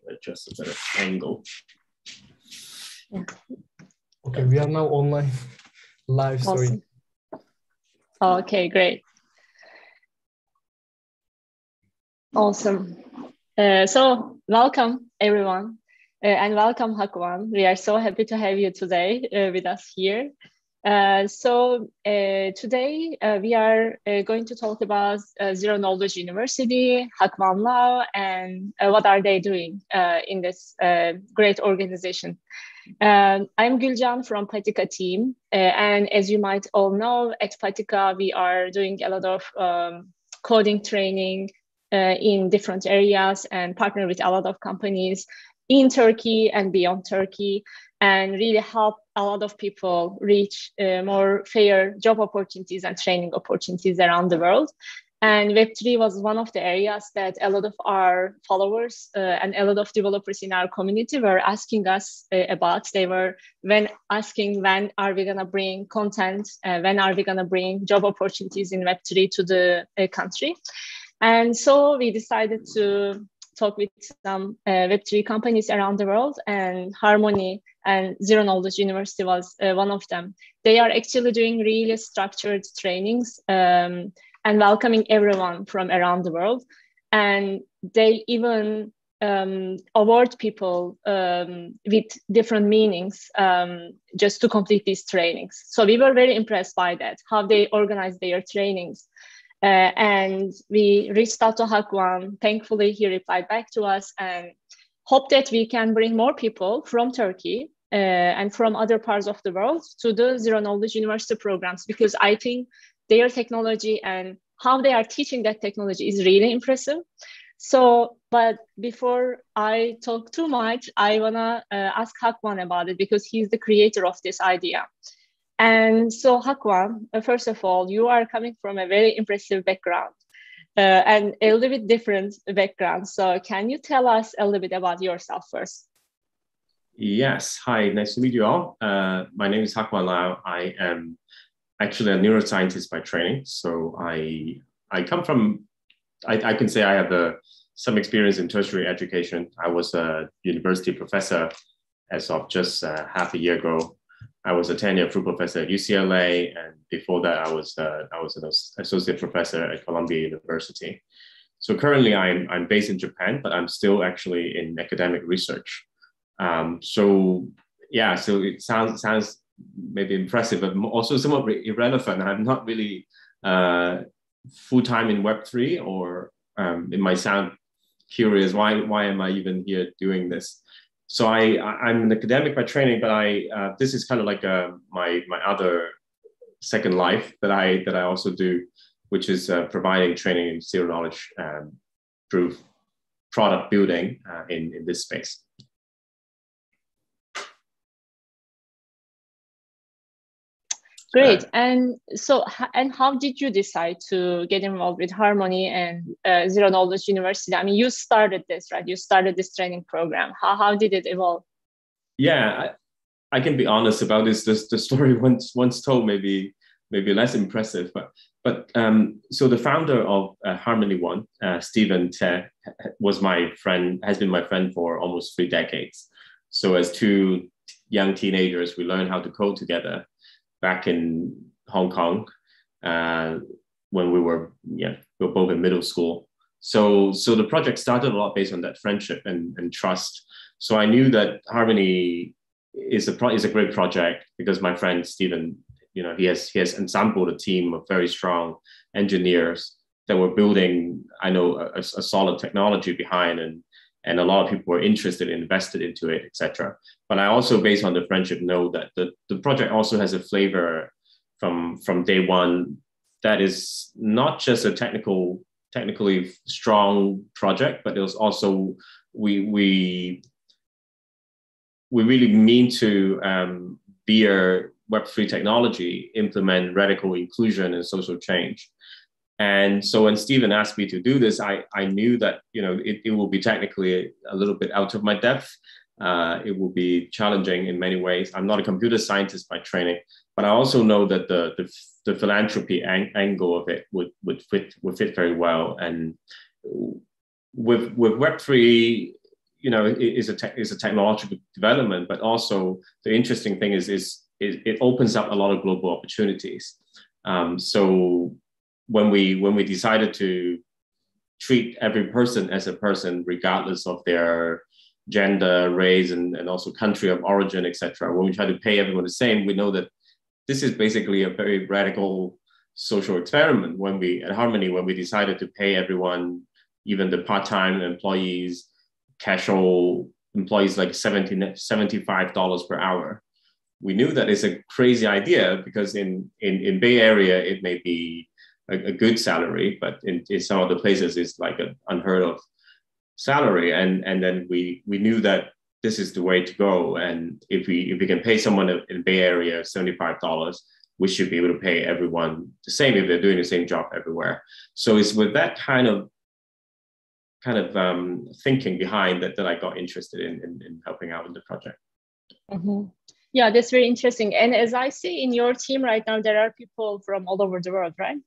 adjust a better angle. Yeah. Okay, we are now online, live. Awesome. Sorry. Okay, great. Awesome. So welcome everyone, and welcome Hakwan. We are so happy to have you today with us here. Today we are going to talk about Zeroknowledge University, Hakwan Lau, and what are they doing in this great organization. I'm Gülcan from Patika team, and as you might all know, at Patika we are doing a lot of coding training in different areas and partner with a lot of companies in Turkey and beyond Turkey, and really help a lot of people reach more fair job opportunities and training opportunities around the world. And Web3 was one of the areas that a lot of our followers and a lot of developers in our community were asking us about. They were asking, when are we gonna bring content? When are we gonna bring job opportunities in Web3 to the country? And so we decided to talk with some Web3 companies around the world, and Harmony and Zeroknowledge University was one of them. They are actually doing really structured trainings and welcoming everyone from around the world. And they even award people with different meanings just to complete these trainings. So we were very impressed by that, how they organize their trainings. And we reached out to Hakwan. Thankfully, he replied back to us and hope that we can bring more people from Turkey and from other parts of the world to the Zeroknowledge University programs, because I think their technology and how they are teaching that technology is really impressive. So, but before I talk too much, I wanna ask Hakwan about it, because he's the creator of this idea. And so Hakwan, first of all, you are coming from a very impressive background and a little bit different background. So can you tell us a little bit about yourself first? Yes, hi, nice to meet you all. My name is Hakwan Lau. I am actually a neuroscientist by training. So I come from, I can say I have some experience in tertiary education. I was a university professor as of just half a year ago. I was a tenure full professor at UCLA, and before that, I was an associate professor at Columbia University. So currently, I'm based in Japan, but I'm still actually in academic research. So it sounds maybe impressive, but also somewhat irrelevant. I'm not really full-time in Web3, or it might sound curious. Why am I even here doing this? So I'm an academic by training, but this is kind of like my other second life that I also do, which is providing training in zero knowledge through product building in this space. Great. And so, and how did you decide to get involved with Harmony and Zeroknowledge University? I mean, you started this, right? You started this training program. How did it evolve? Yeah, I can be honest about this. The story once told maybe less impressive, but so the founder of Harmony.ONE, Stephen Te, was my friend, has been my friend for almost 3 decades. So as 2 young teenagers, we learned how to code together back in Hong Kong when we were both in middle school. So the project started a lot based on that friendship and trust. So I knew that Harmony is a great project because my friend Stephen, he has ensembled a team of very strong engineers that were building, I know, a solid technology behind, and a lot of people were interested and invested into it, etc. But I also, based on the friendship, know that the project also has a flavor from day one that is not just a technically strong project, but it was also, we really mean to be a Web3 technology, implement radical inclusion and social change. And so when Stephen asked me to do this, I knew that it will be technically a little bit out of my depth. It will be challenging in many ways. I'm not a computer scientist by training, but I also know that the philanthropy angle of it would fit very well. And with Web3, is a technological development, but also the interesting thing is it opens up a lot of global opportunities. So when we decided to treat every person as a person, regardless of their gender, race, and also country of origin, etc., when we try to pay everyone the same, we know that this is basically a very radical social experiment. When we at Harmony, when we decided to pay everyone, even the part-time employees, casual employees, like $75 per hour, we knew that it's a crazy idea because in Bay Area, it may be a good salary, but in some other places, it's like an unheard of salary. And then we knew that this is the way to go. And if we can pay someone in Bay Area $75, we should be able to pay everyone the same if they're doing the same job everywhere. So it's with that kind of thinking behind that I got interested in helping out in the project. Mm-hmm. Yeah, that's very interesting. And as I see in your team right now, there are people from all over the world, right?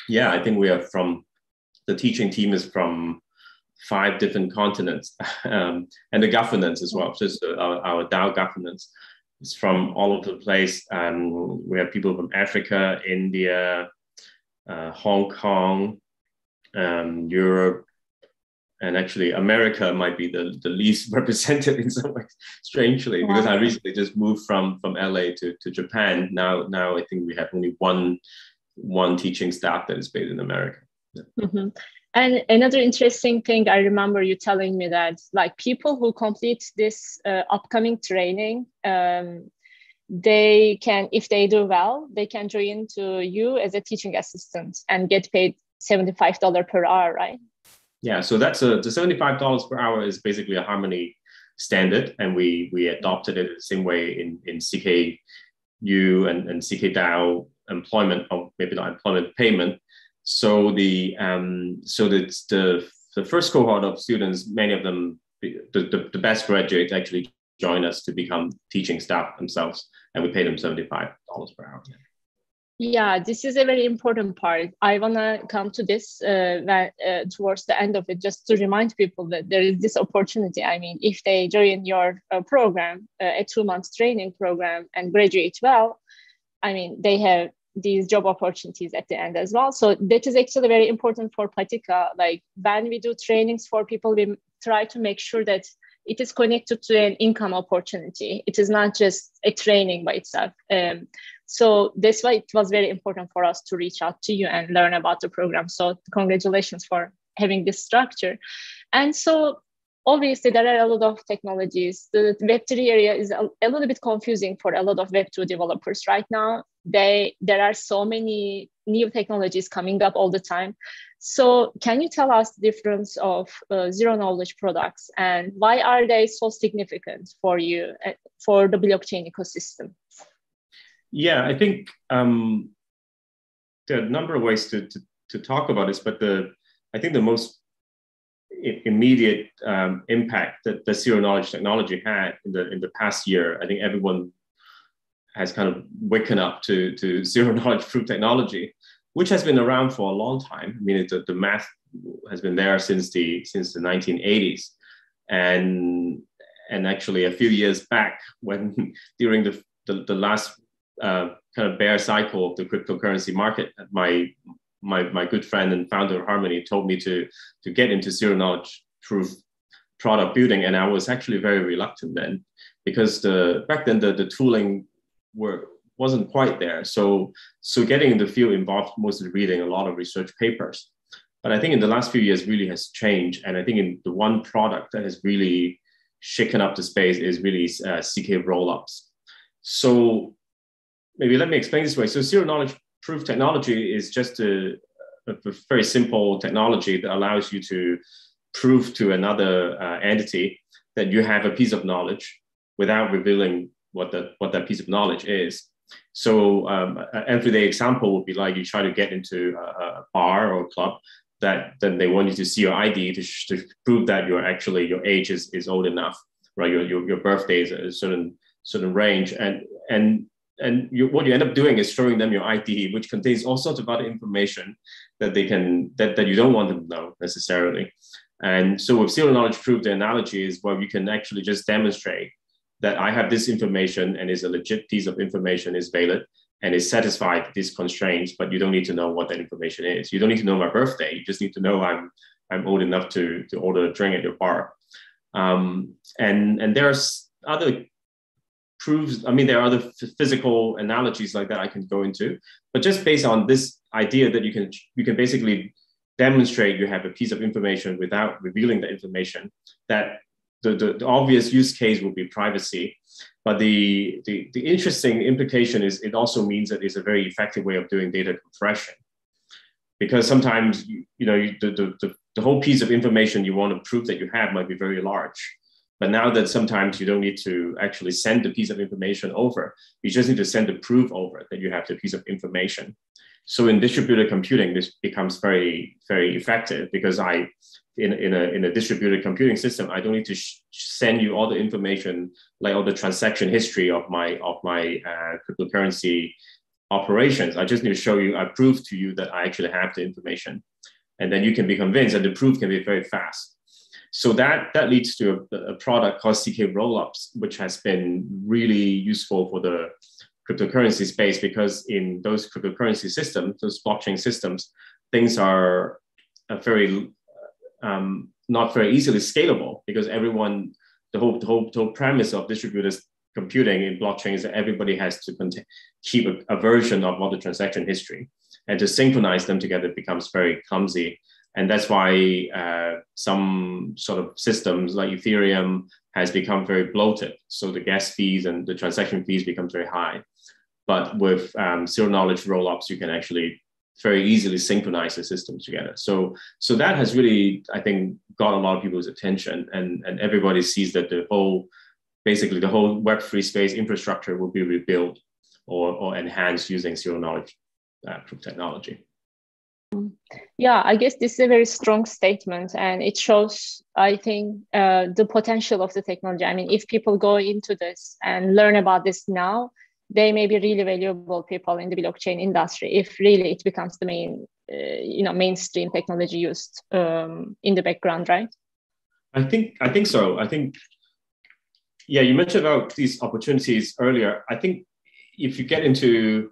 Yeah, I think the teaching team is from 5 different continents, and the governance as well. Just our DAO governance is from all over the place. We have people from Africa, India, Hong Kong, Europe, and actually America might be the least represented in some ways, strangely, wow. Because I recently just moved from LA to Japan. Now I think we have only one teaching staff that is based in America. Yeah. Mm-hmm. And another interesting thing, I remember you telling me that like people who complete this upcoming training, they can, if they do well, they can join to you as a teaching assistant and get paid $75 per hour, right? Yeah, so that's the $75 per hour is basically a Harmony standard, and we adopted it the same way in ZKU and ZK.DAO employment, or maybe not employment, payment. So the first cohort of students, many of them, the best graduates actually join us to become teaching staff themselves, and we pay them $75 per hour. Yeah, this is a very important part. I want to come to this towards the end of it, just to remind people that there is this opportunity. I mean, if they join your program, a 2-month training program, and graduate well, I mean, they have these job opportunities at the end as well. So that is actually very important for Patika. Like when we do trainings for people, we try to make sure that it is connected to an income opportunity. It is not just a training by itself. So that's why it was very important for us to reach out to you and learn about the program. So congratulations for having this structure. And so obviously there are a lot of technologies. The web3 area is a little bit confusing for a lot of web2 developers right now. There are so many new technologies coming up all the time. So can you tell us the difference of zero knowledge products and why are they so significant for you, for the blockchain ecosystem? Yeah, I think there are a number of ways to talk about this, but I think the most immediate impact that the zero knowledge technology had in the past year, I think everyone has kind of waken up to zero knowledge proof technology, which has been around for a long time. I mean, the math has been there since the 1980s, and actually a few years back, when during the last kind of bear cycle of the cryptocurrency market, my good friend and founder of Harmony told me to get into zero knowledge proof product building, and I was actually very reluctant then, because back then the tooling wasn't quite there. So getting in the field involved mostly reading a lot of research papers. But I think in the last few years really has changed, and I think in the one product that has really shaken up the space is really ZK rollups. So maybe let me explain this way. So zero knowledge proof technology is just a very simple technology that allows you to prove to another entity that you have a piece of knowledge without revealing what that piece of knowledge is. So an everyday example would be like you try to get into a bar or a club, that then they want you to see your ID to prove that your age is old enough, right? Your birthday is a certain range, and what you end up doing is showing them your ID, which contains all sorts of other information that you don't want them to know necessarily. And so with zero knowledge proof, the analogy is where you can actually just demonstrate that I have this information and is a legit piece of information, is valid, and is satisfied these constraints, but you don't need to know what that information is. You don't need to know my birthday. You just need to know I'm old enough to order a drink at your bar. And there's other proofs. I mean, there are other physical analogies like that I can go into, but just based on this idea that you can basically demonstrate you have a piece of information without revealing the information, that the obvious use case would be privacy. But the interesting implication is it also means that it's a very effective way of doing data compression. Because sometimes the whole piece of information you want to prove that you have might be very large. But now that sometimes you don't need to actually send the piece of information over, you just need to send the proof over that you have the piece of information. So in distributed computing, this becomes very, very effective because in a distributed computing system, I don't need to send you all the information, like all the transaction history of my cryptocurrency operations. I just need to show you, I prove to you that I actually have the information. And then you can be convinced, and the proof can be very fast. So that leads to a product called ZK Rollups, which has been really useful for the cryptocurrency space, because in those cryptocurrency systems, those blockchain systems, things are very not very easily scalable, because the whole premise of distributed computing in blockchain is that everybody has to keep a version of all the transaction history, and to synchronize them together becomes very clumsy. And that's why some sort of systems like Ethereum has become very bloated. So the gas fees and the transaction fees become very high. But with zero knowledge rollups, you can actually very easily synchronize the systems together. So that has really, I think, got a lot of people's attention, and everybody sees that basically the whole Web3 space infrastructure will be rebuilt or enhanced using zero knowledge proof technology. Yeah, I guess this is a very strong statement, and it shows, I think, the potential of the technology. I mean, if people go into this and learn about this now, they may be really valuable people in the blockchain industry if really it becomes the main, mainstream technology used in the background, right? I think so. I think, yeah, you mentioned about these opportunities earlier. I think if you get into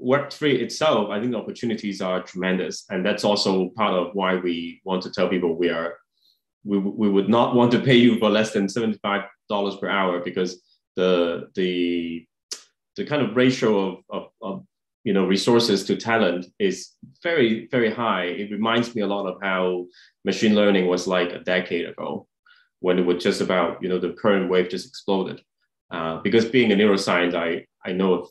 Web3 itself, I think the opportunities are tremendous. And that's also part of why we want to tell people we would not want to pay you for less than $75 per hour, because the kind of ratio of resources to talent is very, very high. It reminds me a lot of how machine learning was like a decade ago, when it was just about, the current wave just exploded. Because being a neuroscience, I know of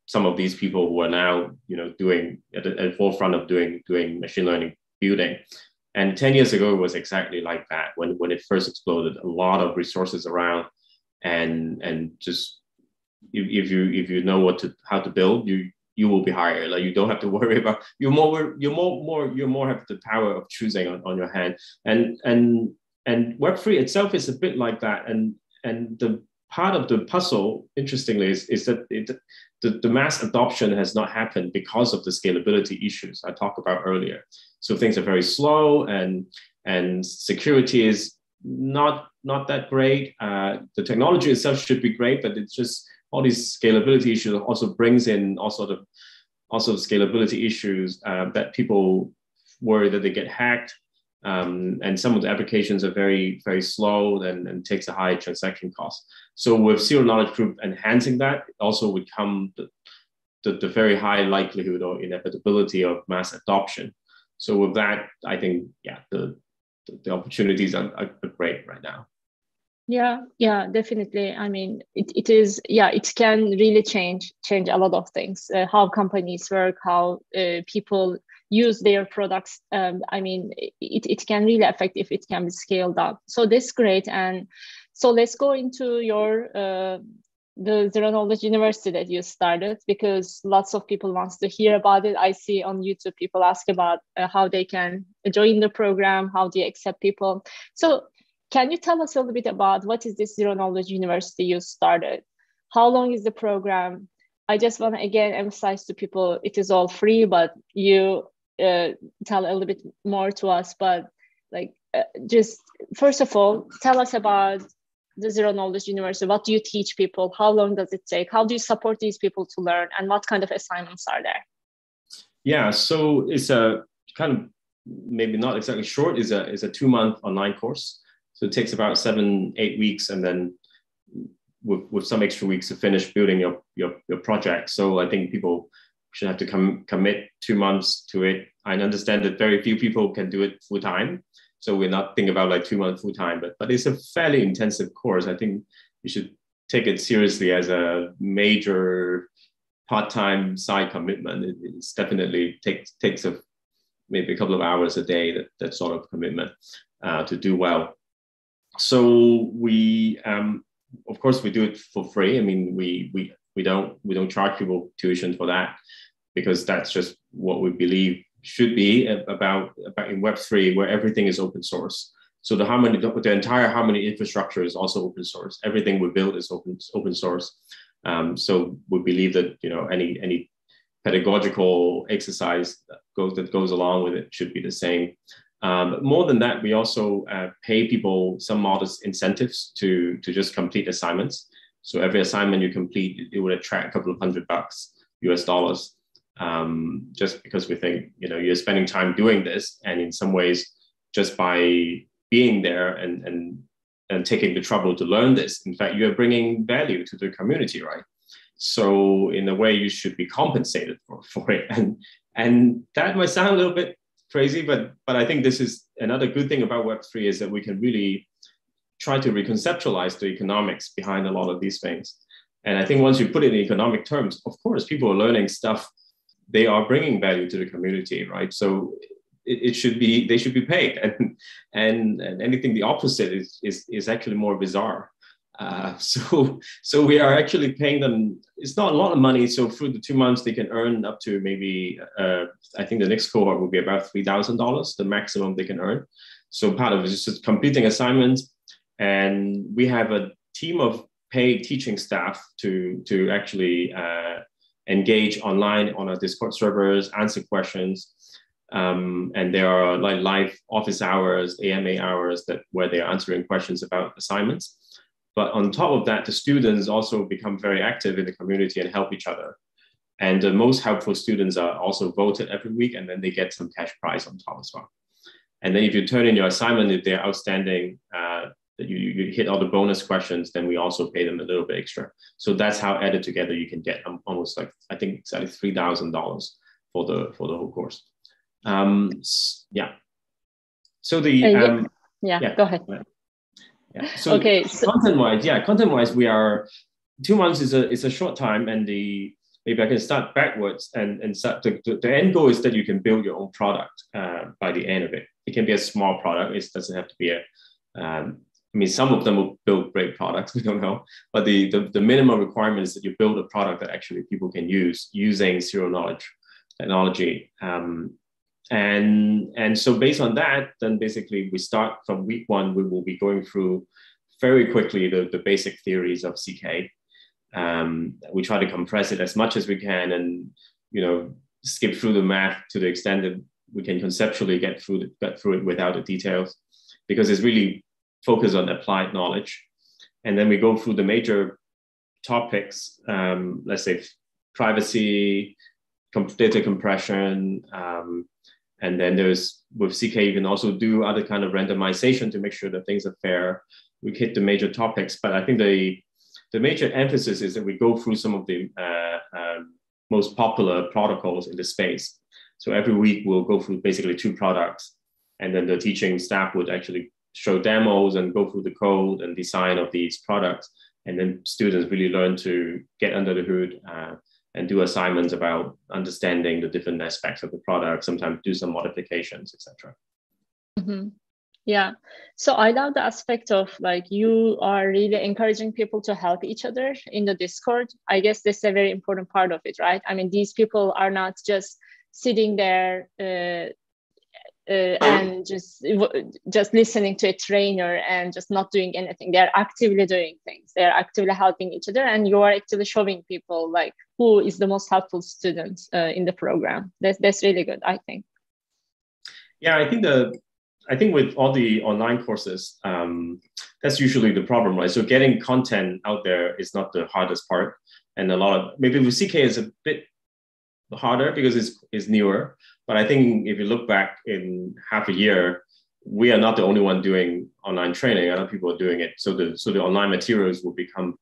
some of these people who are now, doing at the forefront of doing machine learning building. And 10 years ago, it was exactly like that. When it first exploded, a lot of resources around, and just if you know how to build, you will be hired. Like, you don't have to worry about, you more have the power of choosing on your hand. And Web3 itself is a bit like that. And the part of the puzzle, interestingly, is that the mass adoption has not happened because of the scalability issues I talked about earlier. So things are very slow, and security is not that great. The technology itself should be great, but it's just all these scalability issues also brings in also scalability issues that people worry that they get hacked. And some of the applications are very, very slow and takes a high transaction cost. So with zero knowledge proof enhancing that, it also would come the very high likelihood or inevitability of mass adoption. So with that, I think, yeah, the opportunities are great right now. Yeah, definitely. I mean, it is, it can really change a lot of things, how companies work, how people use their products. I mean, it can really affect if it can be scaled up. So that's great. And so let's go into your the Zeroknowledge University that you started, because lots of people wants to hear about it. I see on YouTube people ask about how they can join the program, how do you accept people. So can you tell us a little bit about what is this Zeroknowledge University you started? How long is the program? I just want to again emphasize to people, it is all free, but you tell a little bit more to us, but like just first of all, tell us about the Zeroknowledge University. What do you teach people? How long does it take? How do you support these people to learn? And what kind of assignments are there? Yeah, so it's a kind of maybe not exactly short. Is a 2-month online course. So it takes about 7-8 weeks, and then with some extra weeks to finish building your project. So I think people should have to commit 2 months to it. I understand that very few people can do it full time. So we're not thinking about like 2 months full time, but it's a fairly intensive course. I think you should take it seriously as a major part-time side commitment. It's definitely takes maybe a couple of hours a day, that sort of commitment to do well. So we, of course, we do it for free. I mean, we don't charge people tuition for that, because that's just what we believe should be about in Web3, where everything is open source. So the entire Harmony infrastructure is also open source. Everything we build is open source. So we believe that any pedagogical exercise that goes along with it should be the same. But more than that, we also pay people some modest incentives to just complete assignments. So every assignment you complete, it would attract a couple of $100 US, just because we think you're spending time doing this, and in some ways, just by being there and taking the trouble to learn this, in fact, you're bringing value to the community, right? So in a way, you should be compensated for it, and that might sound a little bit crazy, but I think this is another good thing about Web3, is that we can really try to reconceptualize the economics behind a lot of these things. And I think once you put it in economic terms, of course, people are learning stuff. They are bringing value to the community, right? So they should be paid, and anything the opposite is actually more bizarre. So we are actually paying them. It's not a lot of money. So through the 2 months, they can earn up to maybe I think the next cohort will be about $3,000, the maximum they can earn. So part of it is just completing assignments, and we have a team of paid teaching staff to actually engage online on our Discord servers, answer questions. And there are like live office hours, AMA hours where they're answering questions about assignments. But on top of that, the students also become very active in the community and help each other. And the most helpful students are also voted every week, and then they get some cash prize on top as well. And then if you turn in your assignment, if they're outstanding, that you hit all the bonus questions, then we also pay them a little bit extra. So that's how added together you can get almost like, I think it's like $3,000 for the whole course. Yeah. So the yeah, go ahead. Yeah. So okay. Content-wise, we are 2 months is a short time, and maybe I can start backwards and start. The end goal is that you can build your own product by the end of it. It can be a small product. It doesn't have to be I mean, some of them will build great products. We don't know, but the minimum requirement is that you build a product that actually people can use using Zeroknowledge technology. And so based on that, then basically we start from week 1. We will be going through very quickly the basic theories of ZK. We try to compress it as much as we can, and skip through the math to the extent that we can conceptually get through it without the details, because it's really focused on applied knowledge. And then we go through the major topics, let's say privacy, data compression, and then with ZK, you can also do other kind of randomization to make sure that things are fair. We hit the major topics, but I think the major emphasis is that we go through some of the most popular protocols in the space. So every week we'll go through basically 2 products, and then the teaching staff would actually show demos and go through the code and design of these products. And then students really learn to get under the hood and do assignments about understanding the different aspects of the product, sometimes do some modifications, etc. Mm-hmm. Yeah. So I love the aspect of like you are really encouraging people to help each other in the Discord. I guess that's a very important part of it, right? I mean, these people are not just sitting there and just listening to a trainer and just not doing anything. They're actively doing things. They're actively helping each other, and you are actually showing people like who is the most helpful student in the program. That's really good, I think. Yeah, I think I think with all the online courses, that's usually the problem, right? So getting content out there is not the hardest part. And a lot of, maybe with CK is a bit harder because it's newer. But I think if you look back in half a year, we are not the only one doing online training. Other people are doing it. So the online materials will become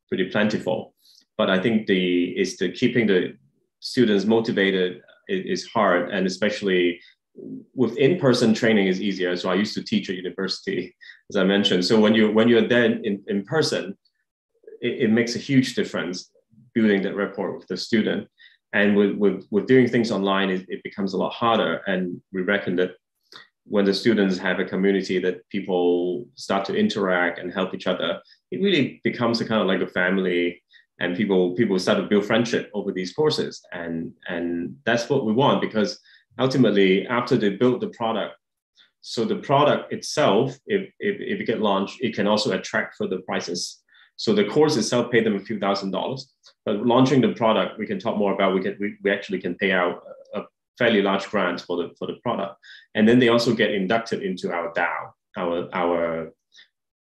pretty plentiful. But I think keeping the students motivated is hard, and especially with in-person training is easier. So I used to teach at university, as I mentioned. So when you're there in person, it makes a huge difference building that rapport with the student. And with doing things online, it becomes a lot harder. And we reckon that when the students have a community that people start to interact and help each other, it really becomes a kind of like a family, and people start to build friendship over these courses. And that's what we want, because ultimately, after they build the product, so the product itself, if it get launched, it can also attract further prices. So the course itself paid them a few $1,000s, but launching the product, we can talk more about. We actually can pay out a fairly large grant for the product, and then they also get inducted into our DAO. Our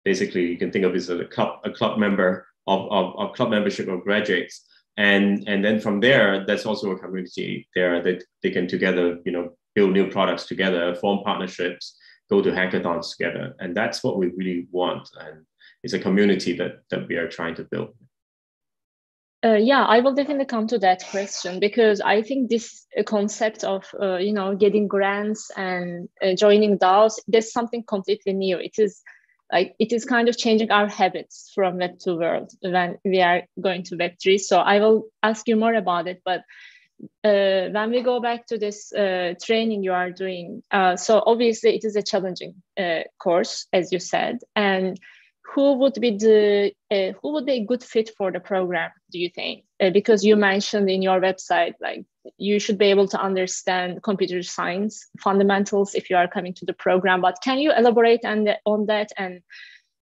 basically, you can think of it as a club member of club membership of graduates. And then from there, that's also a community there that they can together, build new products together, form partnerships, go to hackathons together. And that's what we really want. And it's a community that we are trying to build. Yeah, I will definitely come to that question, because I think this concept of, getting grants and joining DAOs, there's something completely new. It is kind of changing our habits from Web2 world when we are going to Web3. So I will ask you more about it. But when we go back to this training you are doing, so obviously it is a challenging course, as you said. And who would be a good fit for the program, do you think? Because you mentioned in your website, like, you should be able to understand computer science fundamentals if you are coming to the program. But can you elaborate on that, and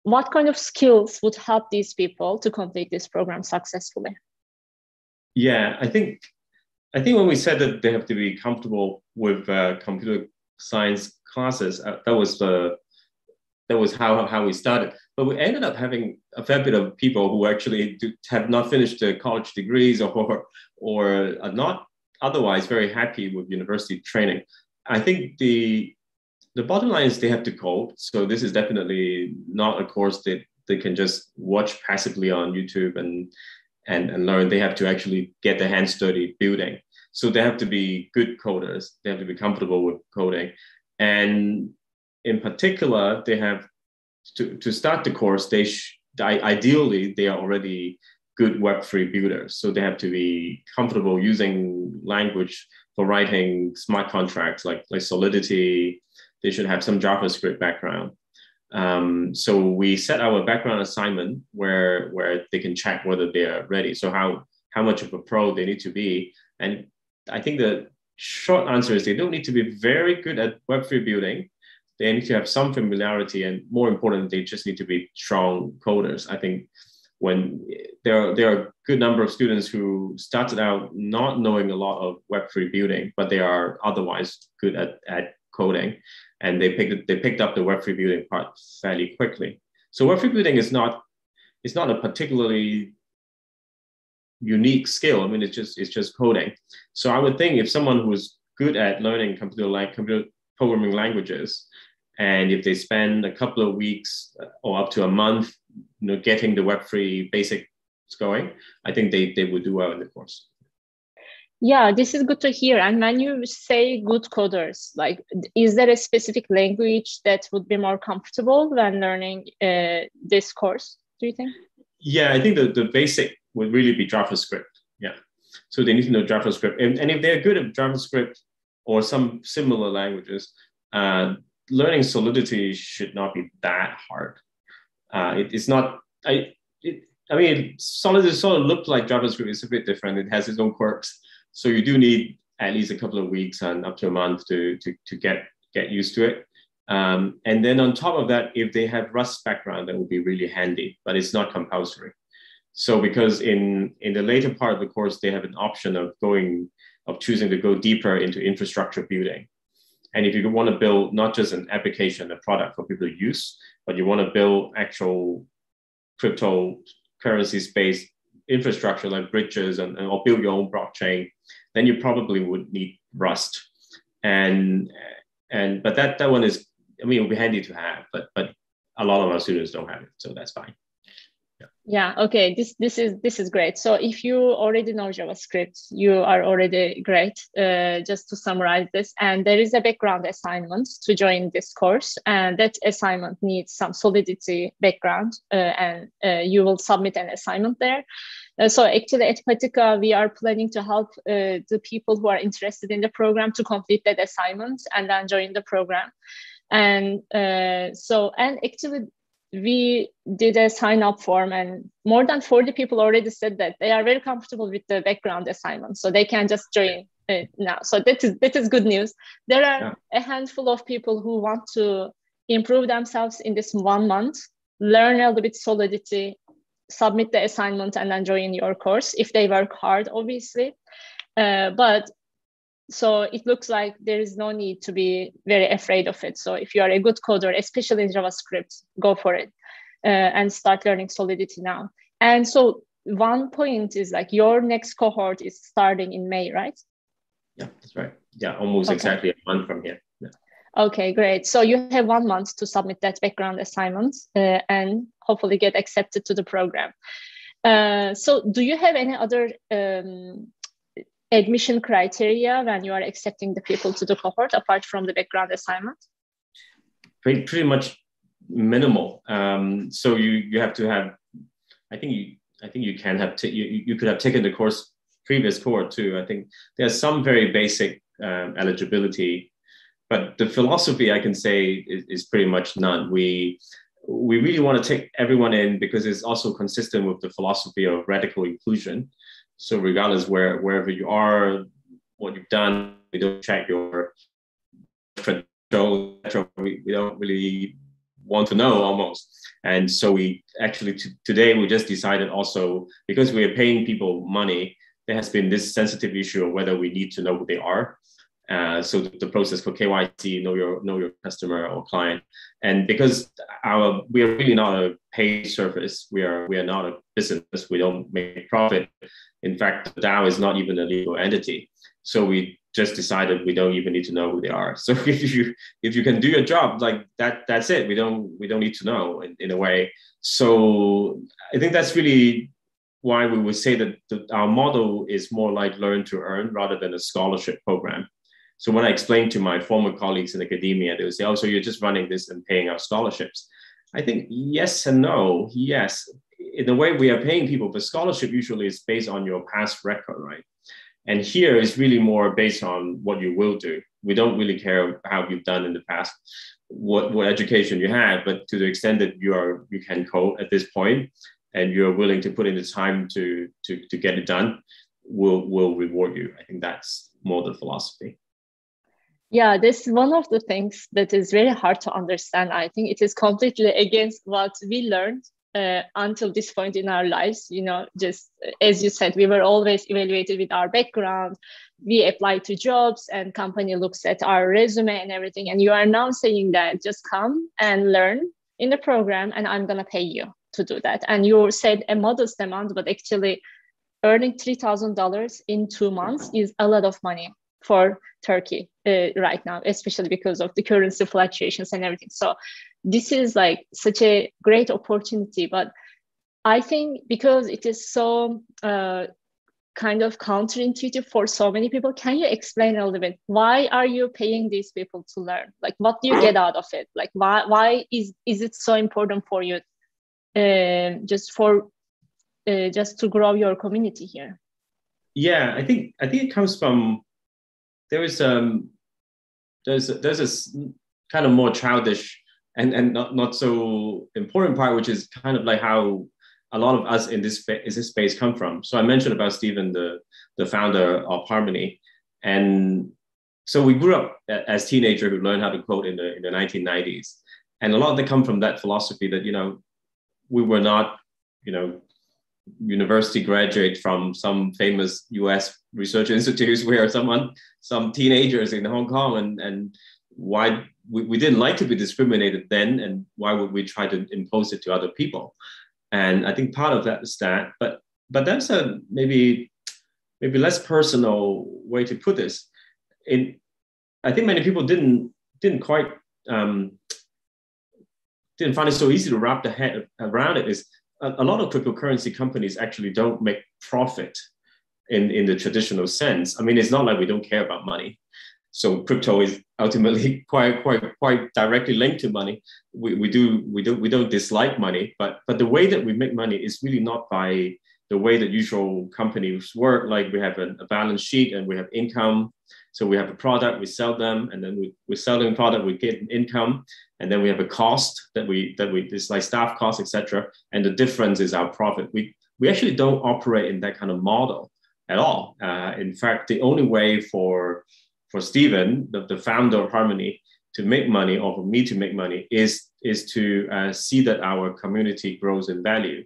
what kind of skills would help these people to complete this program successfully? Yeah, I think when we said that they have to be comfortable with computer science classes, that was how we started. But we ended up having a fair bit of people who actually have not finished their college degrees or are not otherwise very happy with university training. I think the bottom line is they have to code. So this is definitely not a course that they can just watch passively on YouTube and learn. They have to actually get their hands dirty building. So they have to be good coders. They have to be comfortable with coding. And in particular, they have to start the course, ideally, they are already good Web3 builders. So they have to be comfortable using language for writing smart contracts like Solidity. They should have some JavaScript background. So we set our background assignment where they can check whether they are ready. So how much of a pro they need to be. And I think the short answer is they don't need to be very good at Web3 building. They need to have some familiarity, and more important, they just need to be strong coders. I think when there are a good number of students who started out not knowing a lot of Web3 building, but they are otherwise good at coding, and they picked up the Web3 building part fairly quickly. So Web3 building is not a particularly unique skill. I mean, it's just coding. So I would think if someone who's good at learning computer programming languages, and if they spend a couple of weeks or up to a month, getting the Web3 basics going, I think they would do well in the course. Yeah, this is good to hear. And when you say good coders, like, is there a specific language that would be more comfortable when learning this course, do you think? Yeah, I think the basic would really be JavaScript. Yeah. So they need to know JavaScript. And if they're good at JavaScript or some similar languages, learning Solidity should not be that hard. It's not. Solidity sort of looks like JavaScript. It's a bit different. It has its own quirks. So you do need at least a couple of weeks and up to a month to get used to it. And then on top of that, if they have Rust background, that would be really handy. But it's not compulsory. So because in the later part of the course, they have an option of choosing to go deeper into infrastructure building. And if you want to build not just an application, a product for people to use, but you want to build actual cryptocurrency space infrastructure like bridges or build your own blockchain, then you probably would need Rust. But that one is, I mean, it would be handy to have, but a lot of our students don't have it, so that's fine. Yeah. Okay. This is great. So if you already know JavaScript, you are already great. Just to summarize this, and there is a background assignment to join this course, and that assignment needs some Solidity background, and you will submit an assignment there. So actually at Patika, we are planning to help the people who are interested in the program to complete that assignment and then join the program. And actually, we did a sign up form, and more than 40 people already said that they are very comfortable with the background assignment, so they can just join now. So that is good news. There are a handful of people who want to improve themselves in this 1 month, learn a little bit Solidity, submit the assignment, and then join your course if they work hard, obviously. So it looks like there is no need to be very afraid of it. So if you are a good coder, especially in JavaScript, go for it and start learning Solidity now. And so one point is like your next cohort is starting in May, right? Yeah, that's right. Yeah, almost exactly a month from here. Yeah. Okay, great. So you have 1 month to submit that background assignment and hopefully get accepted to the program. So do you have any other admission criteria when you are accepting the people to the cohort apart from the background assignment? Pretty much minimal. So you have to have, I think you can have, you could have taken the previous cohort too. I think there's some very basic eligibility, but the philosophy I can say is pretty much none. We really want to take everyone in because it's also consistent with the philosophy of radical inclusion. So regardless wherever you are, what you've done, we don't check your credentials, we don't really want to know almost. And so we actually, today we just decided also, because we are paying people money, there has been this sensitive issue of whether we need to know who they are. So the process for KYC, know your customer or client. And because we are really not a paid service, we are not a business, we don't make profit. In fact, the DAO is not even a legal entity. So we just decided we don't even need to know who they are. So if you can do your job, like that's it. We don't need to know in a way. So I think that's really why we would say that our model is more like learn to earn rather than a scholarship program. So when I explained to my former colleagues in academia, they would say, oh, so you're just running this and paying out scholarships. I think yes and no. Yes, in the way we are paying people, but scholarship usually is based on your past record, right? And here it's really more based on what you will do. We don't really care how you've done in the past, what education you had, but to the extent that you can code at this point and you're willing to put in the time to get it done, we'll reward you. I think that's more the philosophy. Yeah, this is one of the things that is very hard to understand. I think it is completely against what we learned until this point in our lives. You know, just as you said, we were always evaluated with our background. We apply to jobs and company looks at our resume and everything. And you are now saying that just come and learn in the program and I'm going to pay you to do that. And you said a modest amount, but actually earning $3,000 in 2 months is a lot of money for Turkey right now, especially because of the currency fluctuations and everything. So this is like such a great opportunity, but I think because it is so kind of counterintuitive for so many people, can you explain a little bit, why are you paying these people to learn? Like, what do you get out of it? Like, why is it so important for you just to grow your community here? Yeah, I think it comes from, there's a kind of more childish and not so important part, which is kind of like how a lot of us in this space come from. So I mentioned about Stephen, the founder of Harmony, and so we grew up as teenagers who learned how to code in the 1990s, and a lot of them come from that philosophy that we were not university graduate from some famous US research institutes where some teenagers in Hong Kong and we didn't like to be discriminated then, and why would we try to impose it to other people? And I think part of that is that, but that's a maybe less personal way to put this. I think many people didn't quite didn't find it so easy to wrap their head around it. Is a lot of cryptocurrency companies actually don't make profit in the traditional sense. I mean, it's not like we don't care about money. So crypto is ultimately quite directly linked to money. We don't dislike money, but the way that we make money is really not by the way that usual companies work. Like we have a balance sheet and we have income. So we have a product, we sell them, and then we sell the product, we get income, and then we have a cost that we it's like staff costs, etc. And the difference is our profit. We actually don't operate in that kind of model at all. In fact, the only way for Stephen, the founder of Harmony, to make money, or for me to make money, is to see that our community grows in value.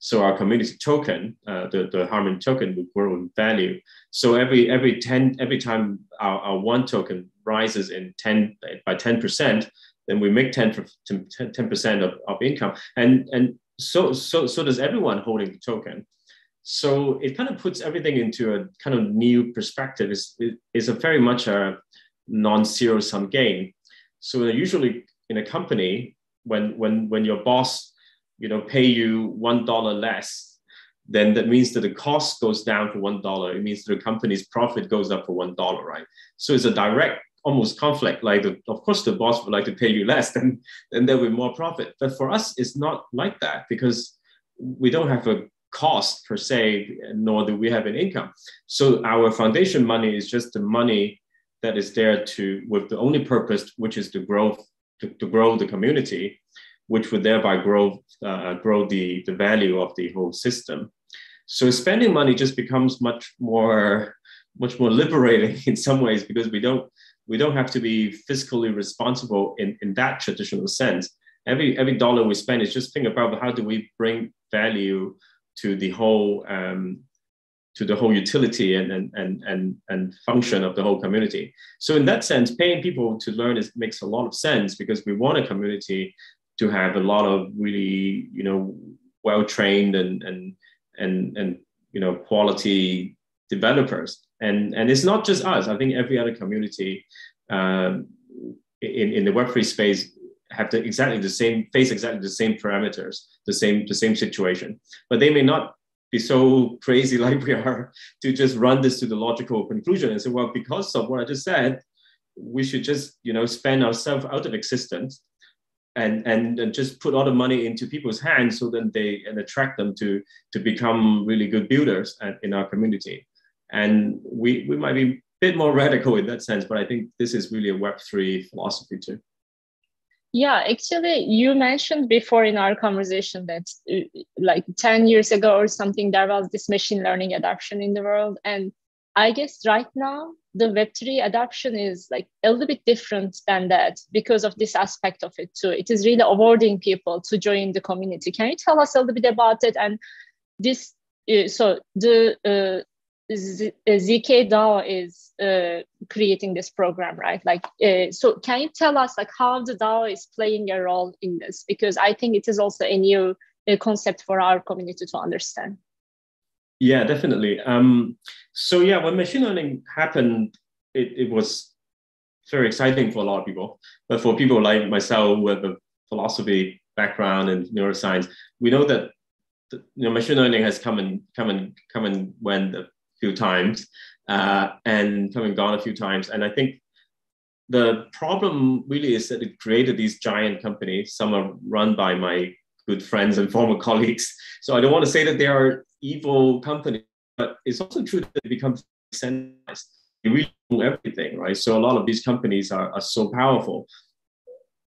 So our community token, the Harmony token, will grow in value. So every time our one token rises by 10%, then we make 10% of income, and so does everyone holding the token. So it kind of puts everything into a kind of new perspective. It's a very much a non-zero sum game. So usually in a company, when your boss pay you $1 less, then that means that the cost goes down for $1. It means that the company's profit goes up for $1, right? So it's a direct almost conflict. Like of course the boss would like to pay you less, then there will be more profit. But for us, it's not like that, because we don't have a cost per se, nor do we have an income. So our foundation money is just the money that is there with the only purpose, which is to grow the community, which would thereby grow the value of the whole system. So spending money just becomes much more liberating in some ways, because we don't have to be fiscally responsible in that traditional sense. Every dollar we spend is just think about how do we bring value to the whole utility and function of the whole community. So in that sense, paying people to learn makes a lot of sense, because we want a community to have a lot of really well-trained and quality developers. And it's not just us. I think every other community in the Web3 space face exactly the same parameters, the same situation. But they may not be so crazy like we are to just run this to the logical conclusion and say, well, because of what I just said, we should just spend ourselves out of existence and just put all the money into people's hands, so then and attract them to become really good builders in our community. And we might be a bit more radical in that sense, but I think this is really a Web3 philosophy too. Yeah, actually, you mentioned before in our conversation that like 10 years ago or something, there was this machine learning adoption in the world. And I guess right now, the Web3 adoption is like a little bit different than that because of this aspect of it too. It is really awarding people to join the community. Can you tell us a little bit about it? And this, so the ZK.ONE is creating this program, right? Like, so can you tell us like how the DAO is playing a role in this? Because I think it is also a new concept for our community to understand. Yeah, definitely. So yeah, when machine learning happened, it was very exciting for a lot of people. But for people like myself who have a philosophy background and neuroscience, we know that machine learning has come and went a few times, and come and gone a few times. And I think the problem really is that it created these giant companies. Some are run by my good friends and former colleagues. So I don't want to say that they are evil companies, but it's also true that they become centralized. They really do everything, right? So a lot of these companies are so powerful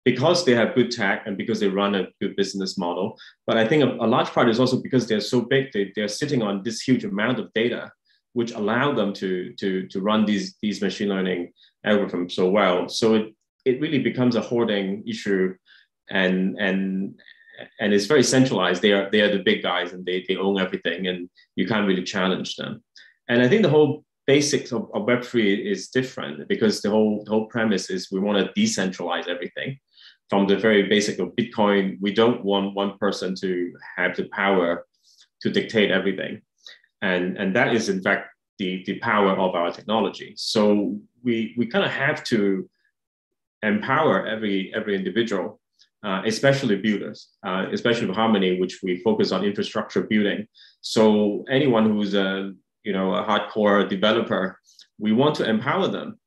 because they have good tech and because they run a good business model. But I think a large part is also because they're so big, they're sitting on this huge amount of data, which allow them to run these machine learning algorithms so well. So it really becomes a hoarding issue, and it's very centralized. They are the big guys, and they own everything, and you can't really challenge them. And I think the whole basics of Web3 is different because the whole premise is we want to decentralize everything. From the very basic of Bitcoin, we don't want one person to have the power to dictate everything. And that is, in fact, the power of our technology. So we kind of have to empower every individual, especially builders, especially with Harmony, which we focus on infrastructure building. So anyone who's a hardcore developer, we want to empower them.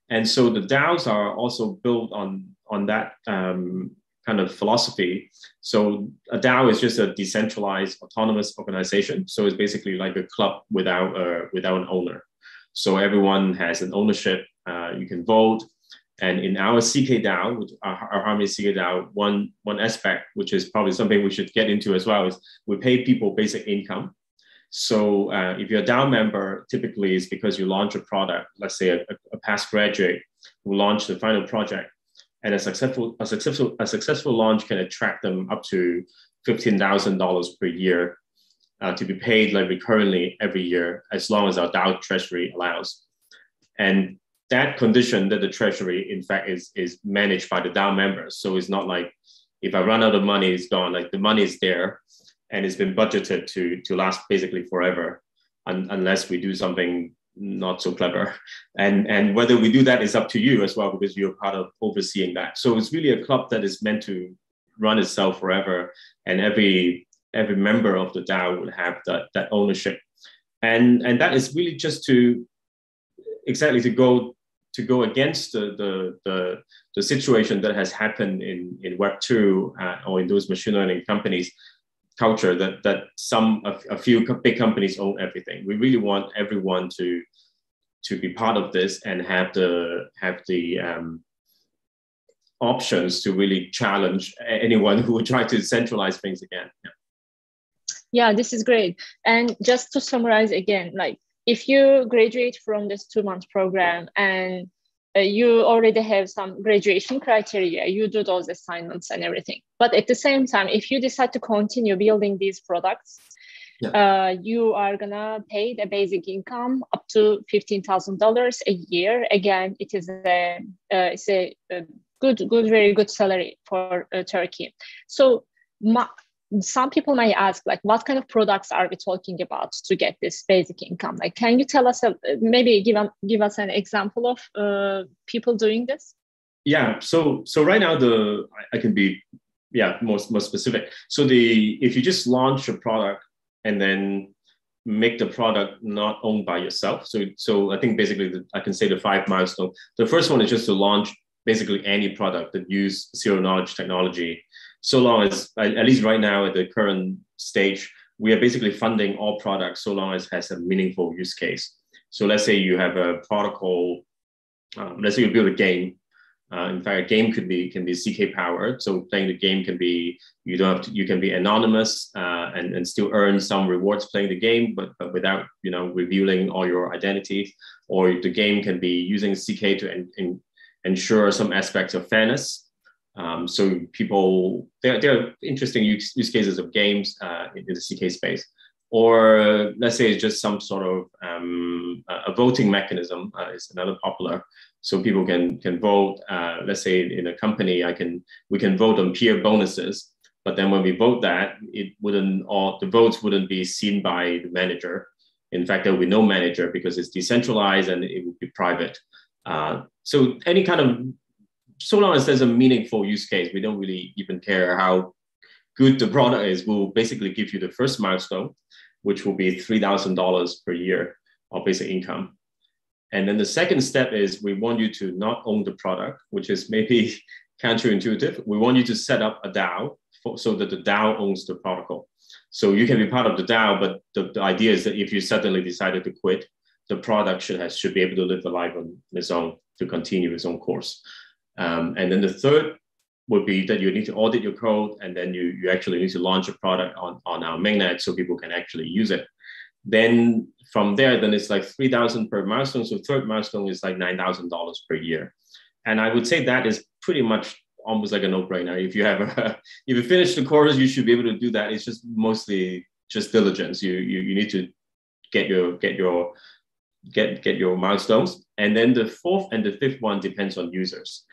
And so the DAOs are also built on that kind of philosophy. So a DAO is just a decentralized autonomous organization. So it's basically like a club without an owner. So everyone has an ownership. You can vote. And in our ZK.DAO, which our Harmony ZK.DAO, one aspect, which is probably something we should get into as well, is we pay people basic income. So if you're a DAO member, typically it's because you launch a product, let's say a past graduate who launched the final project, and a successful launch can attract them up to $15,000 per year to be paid like recurrently every year, as long as our DAO treasury allows. And that condition that the treasury, in fact, is managed by the DAO members. So it's not like if I run out of money, it's gone. Like the money is there and it's been budgeted to last basically forever, unless we do something not so clever. And whether we do that is up to you as well, because you're part of overseeing that. So it's really a club that is meant to run itself forever. And every member of the DAO would have that ownership. And that is really just to go against the situation that has happened in Web2 or in those machine learning companies culture that a few big companies own everything. We really want everyone to be part of this and have the options to really challenge anyone who would try to centralize things again. Yeah, this is great. And just to summarize again, like if you graduate from this 2-month program and you already have some graduation criteria, you do those assignments and everything. But at the same time, if you decide to continue building these products, you are gonna pay the basic income up to $15,000 a year. Again, it is a very good salary for Turkey. So some people may ask, like, what kind of products are we talking about to get this basic income? Like, can you tell us, maybe give us an example of people doing this? Yeah. So right now, I can be more specific. So if you just launch a product and then make the product not owned by yourself. So I think basically I can say the 5 milestones. The first one is just to launch basically any product that use zero-knowledge technology. So long as, at least right now at the current stage, we are basically funding all products so long as it has a meaningful use case. So let's say you have a protocol, let's say you build a game. In fact, a game can be ZK powered. So playing the game can be, you can be anonymous and still earn some rewards playing the game, but without revealing all your identities. Or the game can be using ZK to ensure some aspects of fairness. So people, there are interesting use cases of games in the ZK space. Or let's say it's just some sort of a voting mechanism is another popular. So people can vote. Let's say in a company, we can vote on peer bonuses. But then when we vote that, the votes wouldn't be seen by the manager. In fact, there will be no manager because it's decentralized and it would be private. So any kind of, so long as there's a meaningful use case, we don't really even care how good the product is. We'll basically give you the first milestone, which will be $3,000 per year of basic income. And then the second step is we want you to not own the product, which is maybe counterintuitive. We want you to set up a DAO so that the DAO owns the protocol. So you can be part of the DAO, but the idea is that if you suddenly decided to quit, the product should be able to live a life on its own, to continue its own course. And then the third would be that you need to audit your code, and then you actually need to launch a product on our mainnet so people can actually use it. Then from there, then it's like 3,000 per milestone. So third milestone is like $9,000 per year. And I would say that is pretty much almost like a no-brainer. If you finish the course, you should be able to do that. It's just mostly just diligence. You need to get your get your milestones. And then the fourth and the fifth one depends on users.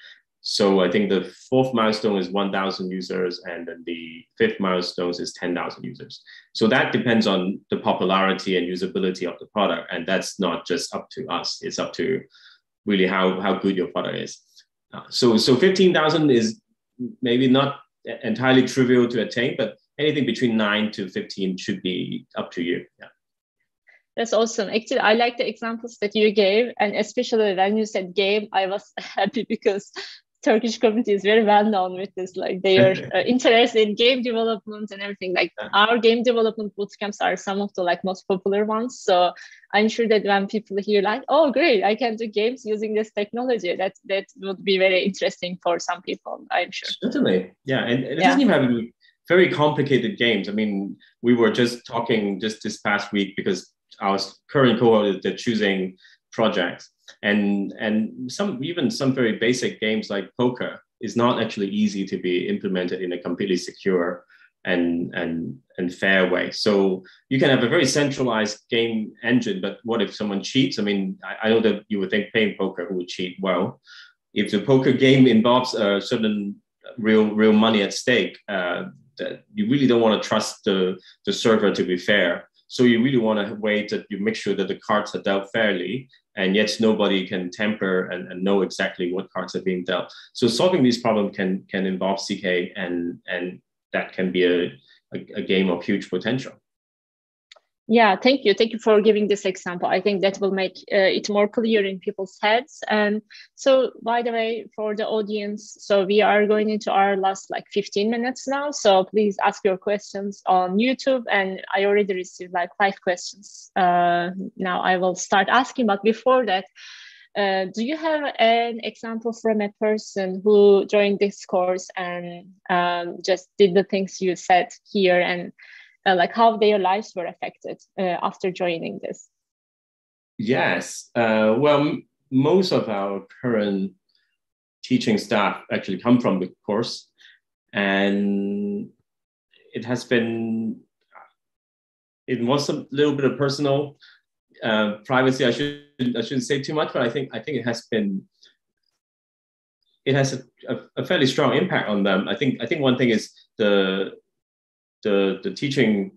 So I think the fourth milestone is 1,000 users, and then the fifth milestone is 10,000 users. So that depends on the popularity and usability of the product. And that's not just up to us. It's up to really how good your product is. So 15,000 is maybe not entirely trivial to attain, but anything between 9 to 15 should be up to you. Yeah. That's awesome. Actually, I like the examples that you gave, and especially when you said game, I was happy because Turkish community is very well known with this, like their interest in game development and everything. Like our game development bootcamps are some of the like most popular ones. So I'm sure that when people hear like, oh great, I can do games using this technology, that would be very interesting for some people, I'm sure. Certainly, yeah, and it doesn't even have to be very complicated games. I mean, we were just talking just this past week because our current cohort, they're choosing projects. And some very basic games like poker is not actually easy to be implemented in a completely secure and fair way. So you can have a very centralized game engine, but what if someone cheats? I mean, I know that you would think playing poker who would cheat. Well, if the poker game involves a certain real money at stake, that you really don't want to trust the server to be fair. So you really want to wait that you make sure that the cards are dealt fairly, and yet nobody can tamper and know exactly what cards are being dealt. So solving these problems can involve ZK, and that can be a game of huge potential. Yeah, thank you. Thank you for giving this example. I think that will make it more clear in people's heads. And so, by the way, for the audience, so we are going into our last like 15 minutes now. So please ask your questions on YouTube. And I already received like 5 questions. Now I will start asking, but before that, do you have an example from a person who joined this course and just did the things you said here, and like how their lives were affected after joining this? Yes. Well, most of our current teaching staff actually come from the course, and it was a little bit of personal privacy. I shouldn't say too much, but I think it has a fairly strong impact on them. I think one thing is the teaching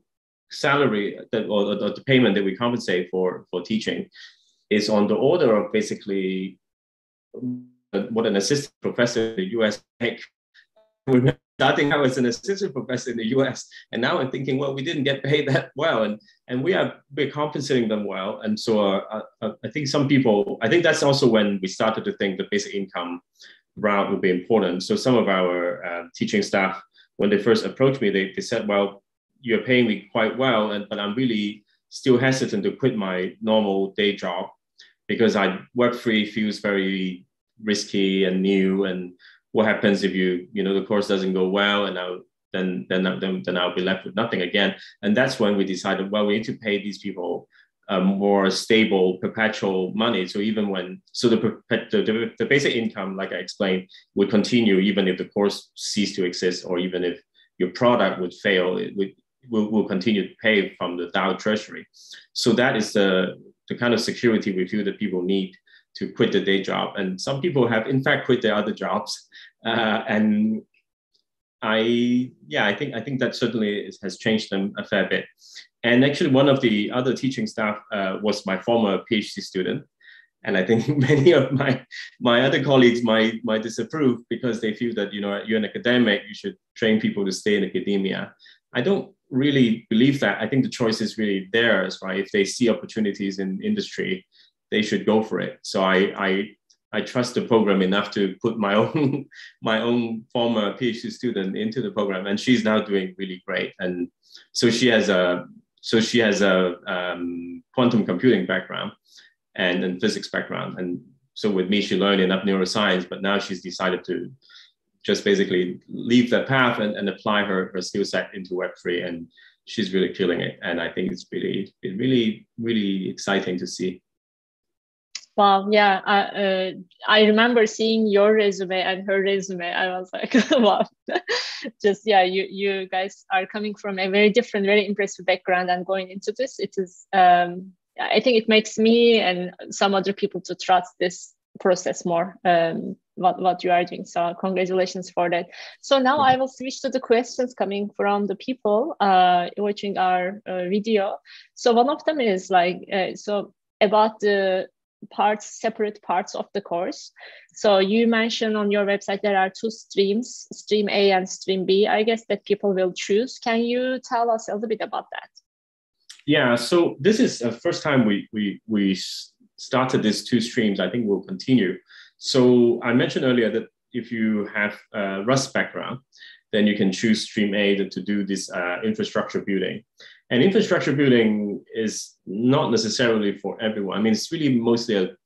salary or the payment that we compensate for teaching is on the order of basically what an assistant professor in the US make. We're starting out as an assistant professor in the US, and now I'm thinking, well, we didn't get paid that well, and we're compensating them well. And so I think that's also when we started to think the basic income route would be important. So some of our teaching staff, when they first approached me, they said, well, you're paying me quite well, but I'm really still hesitant to quit my normal day job because Web3 feels very risky and new. And what happens if the course doesn't go well, and then I'll be left with nothing again. And that's when we decided, well, we need to pay these people more stable, perpetual money. So the basic income, like I explained, would continue even if the course ceased to exist, or even if your product would fail, we'll continue to pay from the DAO treasury. So that is the kind of security we feel that people need to quit the day job. And some people have in fact quit their other jobs. And I think that certainly has changed them a fair bit. And actually one of the other teaching staff was my former PhD student. And I think many of my other colleagues might disapprove because they feel that, you're an academic, you should train people to stay in academia. I don't really believe that. I think the choice is really theirs, right? If they see opportunities in industry, they should go for it. So I trust the program enough to put my own former PhD student into the program, and she's now doing really great. And so she has a quantum computing background and physics background. And so with me, she learned enough neuroscience, but now she's decided to just basically leave that path and apply her skill set into Web3, and she's really killing it. And I think it's really, really exciting to see. Wow, yeah, I remember seeing your resume and her resume. I was like, wow, just, yeah, you guys are coming from a very different, very impressive background and going into this. It is I think it makes me and some other people to trust this process more, what you are doing. So congratulations for that. So now I will switch to the questions coming from the people watching our video. So one of them is like, so about the separate parts of the course. So you mentioned on your website there are two streams, stream A and stream B, I guess, that people will choose. Can you tell us a little bit about that? Yeah, so this is the first time we started these two streams. I think we'll continue. So I mentioned earlier that if you have a Rust background, then you can choose stream A to do this infrastructure building. And infrastructure building is not necessarily for everyone. I mean, it's really mostly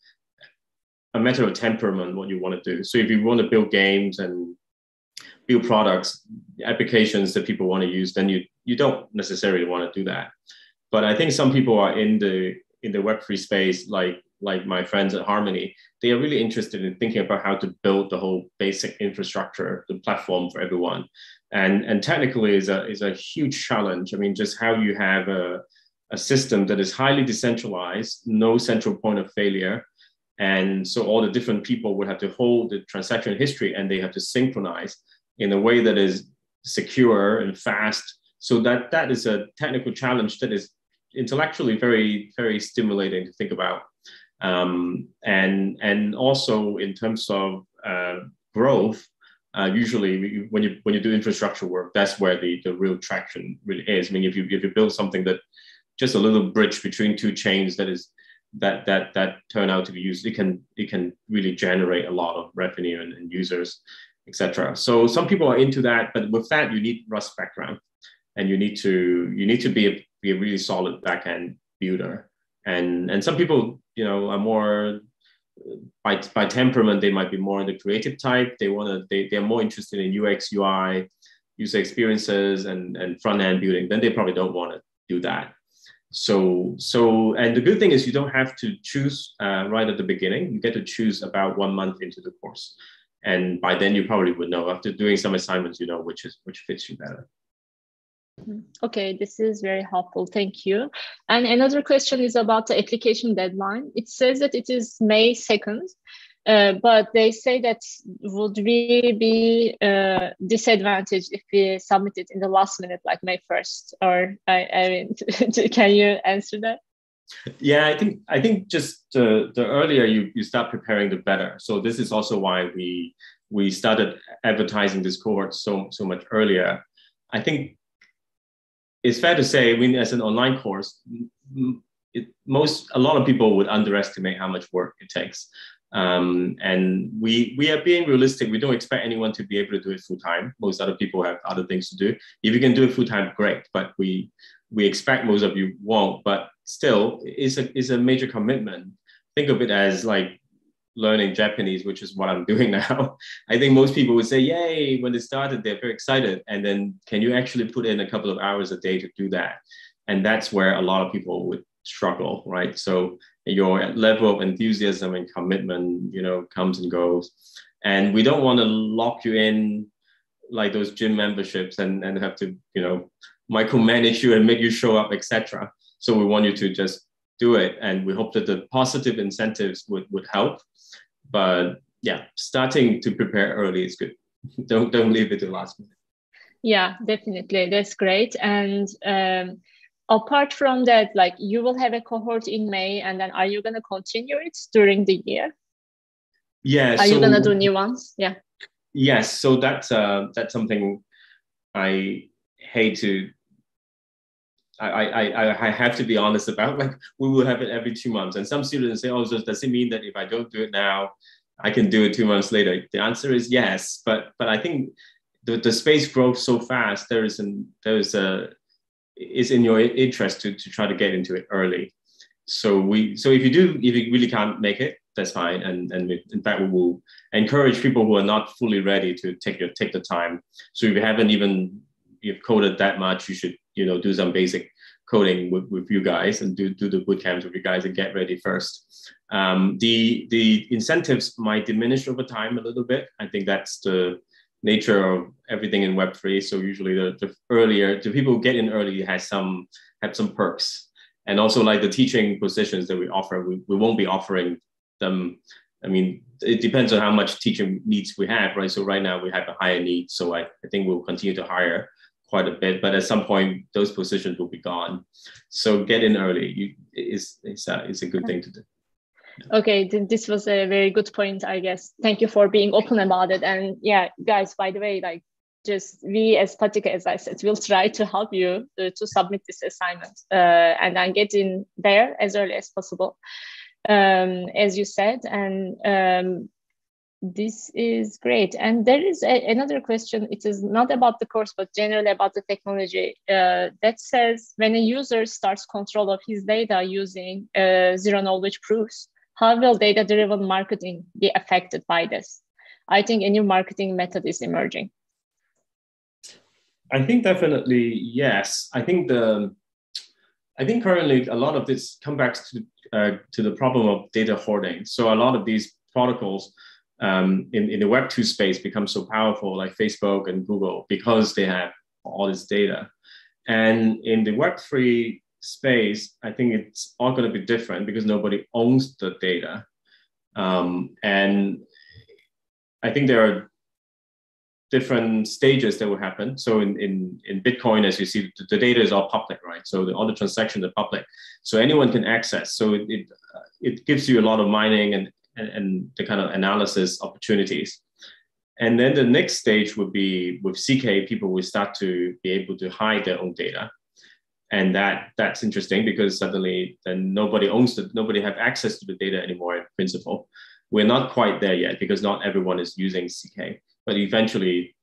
a matter of temperament, what you want to do. So if you want to build games and build products, applications that people want to use, then you don't necessarily want to do that. But I think some people are in the web3 space, like my friends at Harmony. They are really interested in thinking about how to build the whole basic infrastructure, the platform for everyone. And technically is a huge challenge. I mean, just how you have a system that is highly decentralized, no central point of failure. And so all the different people would have to hold the transaction history and they have to synchronize in a way that is secure and fast. So that is a technical challenge that is intellectually very, very stimulating to think about. And also in terms of growth, usually when you do infrastructure work, that's where the real traction really is. I mean, if you build something that just a little bridge between two chains that turn out to be used, it can really generate a lot of revenue and users, etc. So some people are into that, but with that you need Rust background, and you need to be a really solid backend builder. And some people, are more by temperament, they might be more in the creative type. They're more interested in UX, UI, user experiences and front end building. Then they probably don't want to do that. So and the good thing is you don't have to choose right at the beginning. You get to choose about 1 month into the course, and by then you probably would know, after doing some assignments, which fits you better. Okay, this is very helpful. Thank you. And another question is about the application deadline. It says that it is May 2nd, but they say that would really be disadvantaged if we submit it in the last minute, like May 1st. Or I mean, can you answer that? Yeah, I think just the earlier you start preparing, the better. So this is also why we started advertising this cohort so much earlier. I think it's fair to say, I mean, as an online course, a lot of people would underestimate how much work it takes. And we are being realistic. We don't expect anyone to be able to do it full time. Most other people have other things to do. If you can do it full time, great. But we expect most of you won't. But still, it's a major commitment. Think of it as like learning Japanese, which is what I'm doing now. I think most people would say, yay, when they started, they're very excited. And then can you actually put in a couple of hours a day to do that? And that's where a lot of people would struggle, right? So your level of enthusiasm and commitment, comes and goes. And we don't want to lock you in like those gym memberships and have to, micromanage you and make you show up, etc. So we want you to just do it. And we hope that the positive incentives would help. But yeah, starting to prepare early is good. Don't leave it to the last minute. Yeah, definitely. That's great. And apart from that, like you will have a cohort in May, and then are you going to continue it during the year? Yeah. Are you going to do new ones? Yeah. Yes. So that's something I hate to. I have to be honest about. Like, we will have it every 2 months, and some students say, "Oh, so does it mean that if I don't do it now, I can do it 2 months later?" The answer is yes, but I think the space grows so fast. It's in your interest to try to get into it early. So if you really can't make it, that's fine. And in fact, we will encourage people who are not fully ready to take the time. So if you haven't you've coded that much, you should do some basic coding with you guys and do the boot camps with you guys and get ready first. The incentives might diminish over time a little bit. I think that's the nature of everything in Web3. So usually the people who get in early have some perks. And also like the teaching positions that we offer, we won't be offering them. I mean, it depends on how much teaching needs we have, right? So right now we have a higher need. So I think we'll continue to hire quite a bit, but at some point those positions will be gone. So get in early is a good thing to do. Okay, this was a very good point, I guess. Thank you for being open about it. And yeah, guys, by the way, like just we as Patika, as I said, will try to help you to submit this assignment and then get in there as early as possible, as you said. And this is great. And there is another question. It is not about the course, but generally about the technology that says when a user starts control of his data using zero knowledge proofs, how will data-driven marketing be affected by this? I think a new marketing method is emerging. I think definitely yes. I think currently a lot of this comes back to the problem of data hoarding. So a lot of these protocols in the Web2 space become so powerful, like Facebook and Google, because they have all this data. And in the Web3 space, I think it's all going to be different because nobody owns the data. And I think there are different stages that will happen. So in Bitcoin, as you see, the data is all public, right? So all the transactions are public. So anyone can access. So it gives you a lot of mining and the kind of analysis opportunities. And then the next stage would be with ZK, people will start to be able to hide their own data. And that's interesting because suddenly then nobody have access to the data anymore in principle. We're not quite there yet because not everyone is using ZK, but eventually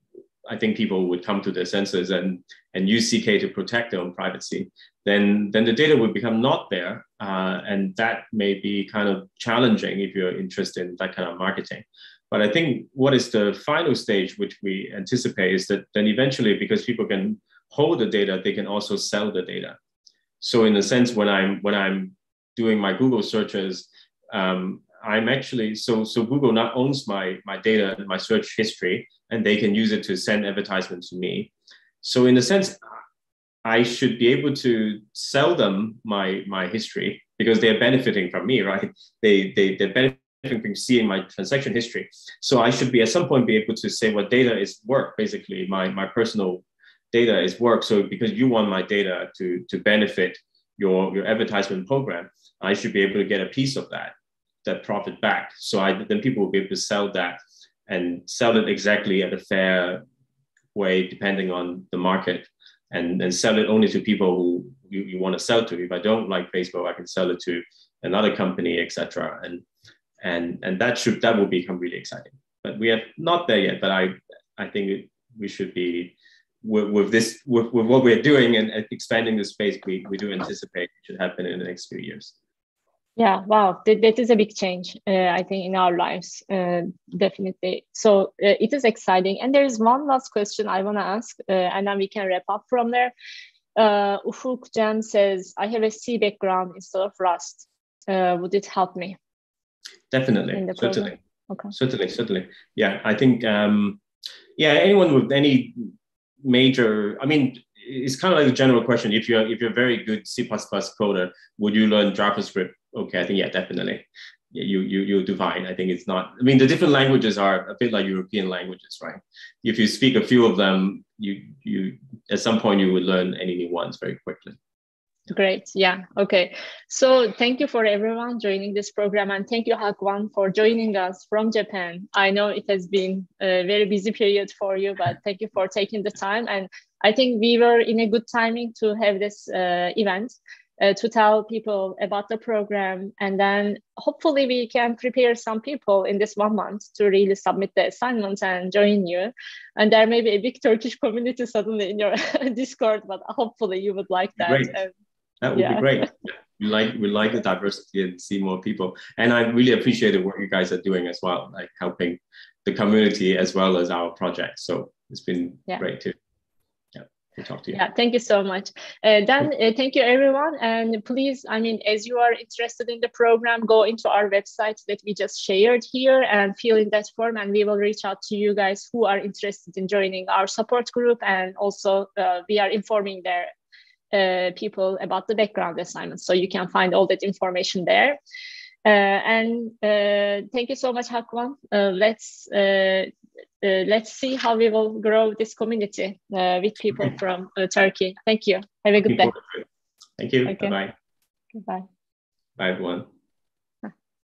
I think people would come to their senses and use ZK to protect their own privacy. Then the data would become not there. And that may be kind of challenging if you're interested in that kind of marketing. But I think what is the final stage, which we anticipate, is that then eventually, because people can hold the data, they can also sell the data. So in a sense, when I'm doing my Google searches, I'm actually, so Google not owns my data, my search history, and they can use it to send advertisements to me. So in a sense, I should be able to sell them my history because they're benefiting from me, right? They're benefiting from seeing my transaction history. So I should be at some point be able to say what data is work, basically my personal data is work. So because you want my data to benefit your advertisement program, I should be able to get a piece of that profit back. So then people will be able to sell that and sell it exactly at a fair way, depending on the market, and sell it only to people who you want to sell to. If I don't like Facebook, I can sell it to another company, etc. And that will become really exciting. But we are not there yet. But I think we should be with what we're doing and expanding the space. We do anticipate it should happen in the next few years. Yeah, wow, that is a big change, I think, in our lives, definitely. So it is exciting. And there is one last question I want to ask, and then we can wrap up from there. Ufuk Jan says, I have a C background instead of Rust. Would it help me? Definitely, certainly. Okay. Certainly. Yeah, I think, anyone with any major, I mean, it's kind of like a general question. If you're very good C++ coder, would you learn JavaScript? Okay, I think, yeah, definitely. Yeah, you'll do fine. I think it's not, I mean, the different languages are a bit like European languages, right? If you speak a few of them, you at some point you would learn any new ones very quickly. Great. Yeah. Okay. So thank you for everyone joining this program, and thank you, Hakwan, for joining us from Japan. I know it has been a very busy period for you, but thank you for taking the time. And I think we were in a good timing to have this event to tell people about the program. And then hopefully we can prepare some people in this 1 month to really submit the assignments and join you. And there may be a big Turkish community suddenly in your Discord, but hopefully you would like that. Great. That would be great. We like the diversity and see more people. And I really appreciate the work you guys are doing as well, like helping the community as well as our project. So it's been great too. To talk to you. Yeah, thank you so much. Thank you, everyone. And please, I mean, as you are interested in the program, go into our website that we just shared here and fill in that form, and we will reach out to you guys who are interested in joining our support group. And also we are informing there people about the background assignments. So you can find all that information there. And thank you so much, Hakwan. Let's see how we will grow this community with people from Turkey. Thank you. Have a good day. Thank you. Okay. Bye-bye. Goodbye. Bye, everyone.